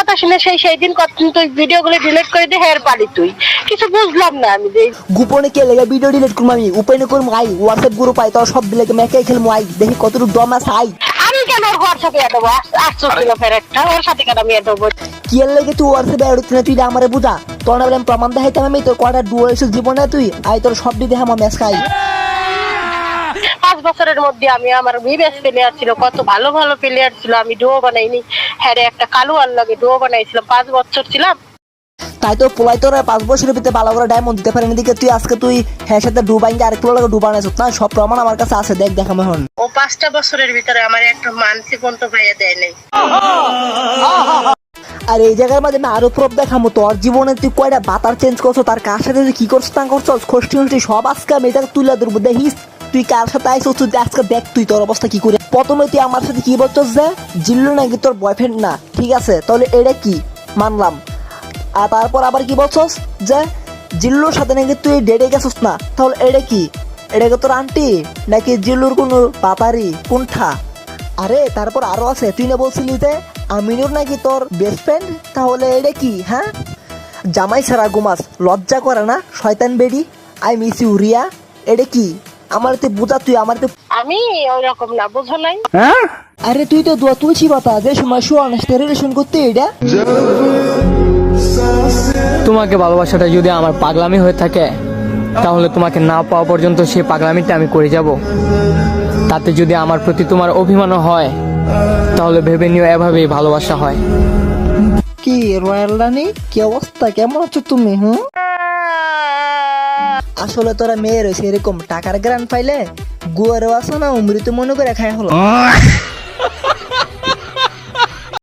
কথা শুনে সেই দিন তুই ভিডিওগুলো ডিলিট করে দিয়ে হের পালি তুই কিছু বুঝলাম না আমি যে গোপনে কে লেগে ভিডিও ডিলিট করবো আমি উপায় করবো আই হোয়াটসঅ্যাপ গ্রুপ আই তোর সব দিলে মেকে খেলবো আই দেখি কতটুকু দম আছে আই আমি কেন ওর হোয়াটসঅ্যাপে এড হবো? 800 কিলো ফেরতটা ওর সাথে কেন আমি এড হবো? কি এর লেগে তুই হোয়াটসঅ্যাপে এড হচ্ছে না তুই আমারে বুঝা তোর না বলে আমি প্রমাণ দেখাইতাম আমি তোর কটা ডুয়ো এসে জীবনে তুই আই তোর সব দিয়ে আমার ম্যাচ খাই 5 বছরের মধ্যে আমি আমার বিবেস প্লেয়ার ছিল, কত ভালো ভালো প্লেয়ার ছিল, আমি ডুয়ো বানাইনি। হ্যাঁ রে, একটা কালু আর লাগে ডুয়ো বানাইছিলাম, 5 বছর ছিলাম। তাই তো পোলাই তোর 5 বছরের ভিতরে ভালো করে ডায়মন্ড দিতে পারেন এদিকে তুই আজকে তুই হ্যাঁ সাথে ডুবাইঙ্গে আরেক লাগে ডুবানাইছ না সব প্রমাণ আমার কাছে আছে দেখ দেখাম এখন ও 5টা বছরের ভিতরে আমার একটা মানসিক পর্যন্ত ভাইয়া দেয় নাই। আর এই জায়গার মাঝে আমি আরো প্রব দেখামো তোর জীবনে তুই কয়টা বাতার চেঞ্জ করছো তার কার সাথে তুই কি করছো তা করছো খষ্টি খষ্টি সব আজকে আমি এটা তুলে ধরবো দেখিস তুই কার সাথে আইসো তুই আজকে দেখ তুই তোর অবস্থা কি করে। প্রথমে তুই আমার সাথে কি বলছস যে জিল্লু নাকি তোর বয়ফ্রেন্ড না, ঠিক আছে তাহলে এটা কি মানলাম। আর তারপর আবার কি বলছস যে জিল্লুর সাথে নাকি তুই ডেটে গেছস না, তাহলে এটা কি? এটা কি তোর আন্টি নাকি জিল্লুর কোনো পাপারি কোনটা? আরে তারপর আরো আছে তুই না বলছিলি যে আমিনুর নাকি তোর বেস্ট ফ্রেন্ড, তাহলে এটা কি? হ্যাঁ জামাই ছাড়া ঘুমাস লজ্জা করে না শয়তান বেডি আই মিস ইউ রিয়া, এটা কি? আমার তুই বুঝা তুই আমার তো আমি ওই রকম না, বুঝো নাই? আরে তুই তো দোয়া তুলছি বাতা যে সময় শোয়া না রিলেশন করতে এটা তোমাকে ভালোবাসাটা যদি আমার পাগলামি হয়ে থাকে তাহলে তোমাকে না পাওয়া পর্যন্ত সেই পাগলামিটা আমি করে যাব। তাতে যদি আমার প্রতি তোমার অভিমানও হয় তাহলে ভেবে নিও এভাবেই ভালোবাসা হয়। কি রয়্যাল রানী কি অবস্থা কেমন আছো তুমি? আসলে তোরা মেয়ে রয়েছে এরকম টাকার গ্রান পাইলে গুয়ারও আসো না অমৃত মনে করে খায় হলো।